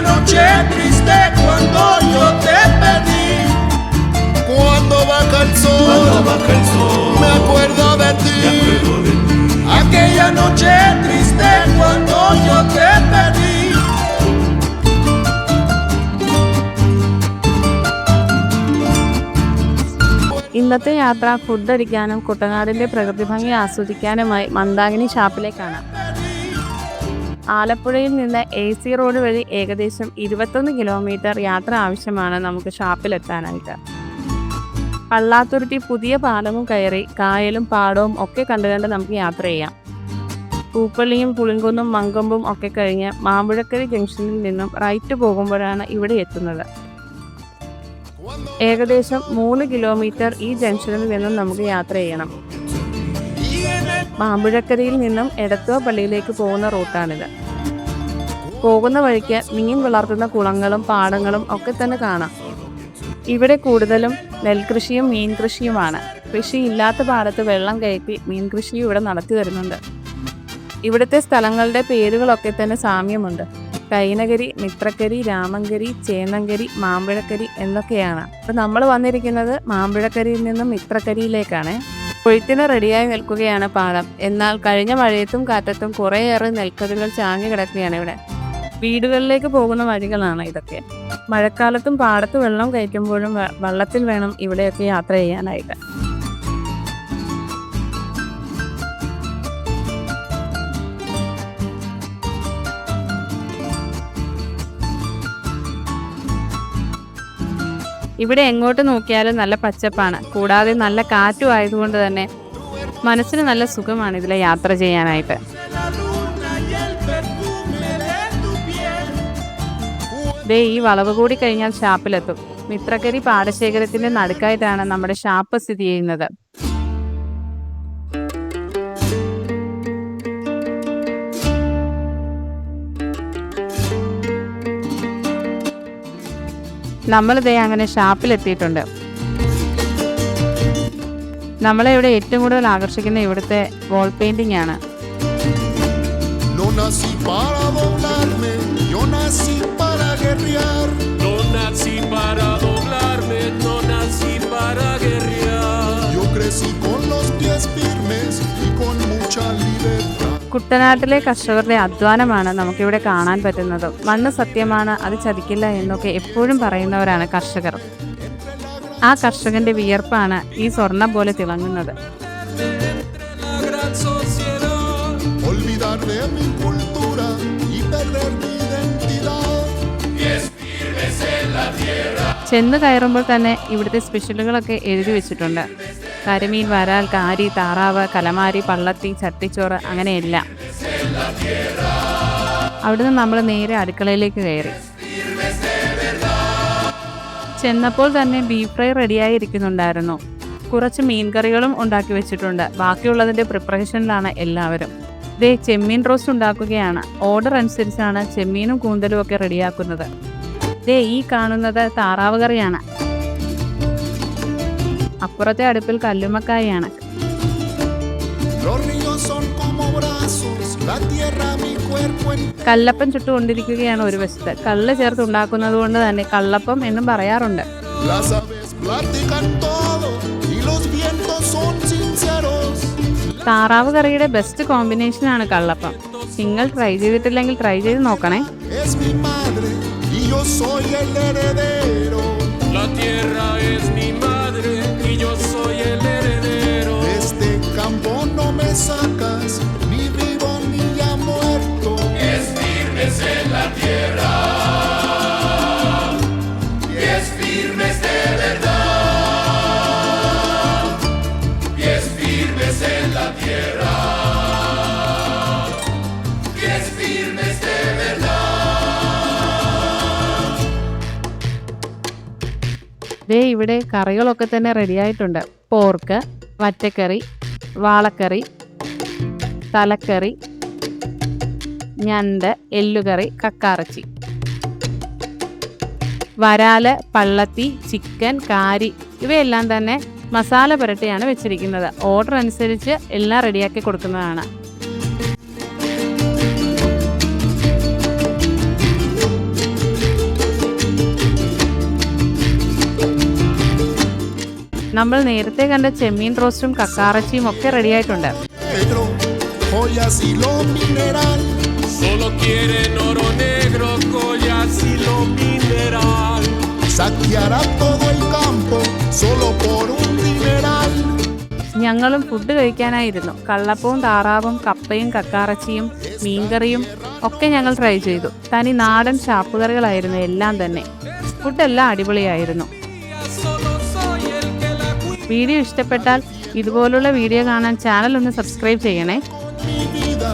noche triste cuando yo te pedí. Cuando baja el sol, me acuerdo de ti. Aquella noche triste cuando yo te pedí. ഇന്നത്തെ യാത്ര food അടിക്കാനും കുട്ടനാടിൻ്റെ പ്രകൃതി ഭംഗി ആസ്വദിക്കാനുമായി മന്ദാകിനി ഷാപ്പിലേക്കാണ്. ആലപ്പുഴയിൽ നിന്ന് AC road വഴി ഏകദേശം 21 കിലോമീറ്റർ യാത്ര ആവശ്യമാണ് നമുക്ക് ഷാപ്പിലെത്താനായിട്ട്. പള്ളാത്തുരുത്തി പുതിയ പാലവും കയറി കായലും പാടവും ഒക്കെ കണ്ടുകണ്ട് നമുക്ക് യാത്ര ചെയ്യാം. പൂപ്പള്ളിയും പുളിങ്കുന്നും മങ്കൊമ്പും ഒക്കെ കഴിഞ്ഞ് മാമ്പുഴക്കരി ജംഗ്ഷനിൽ നിന്നും റൈറ്റ് പോകുമ്പോഴാണ് ഇവിടെ എത്തുന്നത്. ഏകദേശം 3 കിലോമീറ്റർ ഈ ജംഗ്ഷനിൽ നിന്നും നമുക്ക് യാത്ര ചെയ്യണം. മാമ്പുഴക്കരയിൽ നിന്നും എടത്തുവ പള്ളിയിലേക്ക് പോകുന്ന റൂട്ടാണിത്. പോകുന്ന വഴിക്ക് മീൻ വളർത്തുന്ന കുളങ്ങളും പാടങ്ങളും ഒക്കെ തന്നെ കാണാം. ഇവിടെ കൂടുതലും നെൽകൃഷിയും മീൻ കൃഷിയുമാണ്. കൃഷിയില്ലാത്ത പാടത്ത് വെള്ളം കയറ്റി മീൻ കൃഷിയും ഇവിടെ നടത്തി വരുന്നുണ്ട്. ഇവിടുത്തെ സ്ഥലങ്ങളുടെ പേരുകളൊക്കെ തന്നെ സാമ്യമുണ്ട്. കൈനകരി, മിത്രക്കരി, രാമങ്കരി, ചേന്നങ്കരി, മാമ്പഴക്കരി എന്നൊക്കെയാണ്. അപ്പോൾ നമ്മൾ വന്നിരിക്കുന്നത് മാമ്പഴക്കരിയിൽ നിന്നും മിത്രക്കരിയിലേക്കാണ്. കൊയ്ത്തിന് റെഡിയായി നിൽക്കുകയാണ് പാടം. എന്നാൽ കഴിഞ്ഞ മഴയത്തും കാറ്റത്തും കുറേയേറെ നെൽക്കതികൾ ചാഞ്ഞു കിടക്കുകയാണ് ഇവിടെ. വീടുകളിലേക്ക് പോകുന്ന വഴികളാണ് ഇതൊക്കെ. മഴക്കാലത്തും പാടത്ത് വെള്ളം കയറ്റുമ്പോഴും വള്ളത്തിൽ വേണം ഇവിടെയൊക്കെ യാത്ര ചെയ്യാനായിട്ട്. ഇവിടെ എങ്ങോട്ട് നോക്കിയാലും നല്ല പച്ചപ്പാണ്. കൂടാതെ നല്ല കാറ്റും ആയതുകൊണ്ട് തന്നെ മനസ്സിന് നല്ല സുഖമാണ് ഇതിലെ യാത്ര ചെയ്യാനായിട്ട്. ദേ ഈ വളവ് കൂടി കഴിഞ്ഞാൽ ഷാപ്പിലെത്തും. മിത്രക്കരി പാടശേഖരത്തിന്റെ നടുക്കായിട്ടാണ് നമ്മുടെ ഷാപ്പ് സ്ഥിതി ചെയ്യുന്നത്. നമ്മളിതേ അങ്ങനെ ഷാപ്പിലെത്തിയിട്ടുണ്ട്. നമ്മളെ ഇവിടെ ഏറ്റവും കൂടുതൽ ആകർഷിക്കുന്ന ഇവിടുത്തെ വോൾ പെയിന്റിംഗ് ആണ്. കുട്ടനാട്ടിലെ കർഷകരുടെ അധ്വാനമാണ് നമുക്കിവിടെ കാണാൻ പറ്റുന്നത്. മണ്ണ് സത്യമാണ്, അത് ചതിക്കില്ല എന്നൊക്കെ എപ്പോഴും പറയുന്നവരാണ് കർഷകർ. ആ കർഷകന്റെ വിയർപ്പാണ് ഈ സ്വർണം പോലെ തിളങ്ങുന്നത്. ചെന്ന് കയറുമ്പോൾ തന്നെ ഇവിടുത്തെ സ്പെഷ്യലുകളൊക്കെ എഴുതി വെച്ചിട്ടുണ്ട്. കരിമീൻ, വരാൽ, കാരി, താറാവ്, കലമാരി, പള്ളത്തി, ചട്ടിച്ചോറ്, അങ്ങനെയെല്ലാം. അവിടുന്ന് നമ്മൾ നേരെ അടുക്കളയിലേക്ക് കയറി. ചെന്നപ്പോൾ തന്നെ ബീഫ് ഫ്രൈ റെഡിയായി ഇരിക്കുന്നുണ്ടായിരുന്നു. കുറച്ച് മീൻകറികളും ഉണ്ടാക്കി വെച്ചിട്ടുണ്ട്. ബാക്കിയുള്ളതിൻ്റെ പ്രിപ്പറേഷനിലാണ് എല്ലാവരും. ദേ ചെമ്മീൻ റോസ്റ്റ് ഉണ്ടാക്കുകയാണ്. ഓർഡർ അനുസരിച്ചാണ് ചെമ്മീനും കൂന്തലും ഒക്കെ റെഡിയാക്കുന്നത്. ദേ ഈ കാണുന്നത് താറാവ് കറിയാണ്. അപ്പുറത്തെ അടുപ്പിൽ കല്ലുമ്മക്കായാണ്. കള്ളപ്പം ചുട്ടുകൊണ്ടിരിക്കുകയാണ് ഒരു വശത്ത്. കള്ള് ചേർത്ത് ഉണ്ടാക്കുന്നത് കൊണ്ട് തന്നെ കള്ളപ്പം എന്നും പറയാറുണ്ട്. താറാവ് കറിയുടെ ബെസ്റ്റ് കോമ്പിനേഷനാണ് കള്ളപ്പം. നിങ്ങൾ ട്രൈ ചെയ്തിട്ടില്ലെങ്കിൽ ട്രൈ ചെയ്ത് നോക്കണേ. La tierra es mi madre y yo soy el heredero. Este campo no me sacas, ni vivo ni ya muerto. Pies firmes en la tierra, pies firmes de verdad, pies firmes en la tierra, pies firmes de verdad. ദേ ഇവിടെ കറികളൊക്കെ തന്നെ റെഡിയായിട്ടുണ്ട്. Pork, വറ്റക്കറി, വാളക്കറി, തലക്കറി, ഞണ്ട്, എല്ലുകറി, കക്കാറച്ചി, വരാല്, പള്ളത്തി, chicken, കാരി ഇവയെല്ലാം തന്നെ മസാല പുരട്ടിയാണ് വെച്ചിരിക്കുന്നത്. Order അനുസരിച്ച് എല്ലാം റെഡിയാക്കി കൊടുക്കുന്നതാണ്. നമ്മൾ നേരത്തെ കണ്ട ചെമ്മീൻ റോസ്റ്റും കക്കാറച്ചിയും ഒക്കെ റെഡിയായിട്ടുണ്ട്. Negro, joyas y lo mineral. Solo quieren oro negro, joyas y lo mineral. Saqueará todo el campo solo por un dineral. ഞങ്ങളും ഫുഡ് കഴിക്കാനായിരുന്നു. കള്ളപ്പവും താറാവും കപ്പയും കക്കാറച്ചിയും മീൻകറിയും ഒക്കെ ഞങ്ങൾ ട്രൈ ചെയ്തു. തനി നാടൻ ചാപ്പുകറികളായിരുന്നു എല്ലാം തന്നെ. ഫുഡെല്ലാം അടിപൊളിയായിരുന്നു. വീഡിയോ ഇഷ്ടപ്പെട്ടാൽ ഇതുപോലുള്ള വീഡിയോ കാണാൻ ചാനൽ ഒന്ന് സബ്സ്ക്രൈബ് ചെയ്യണേ. Mi vida.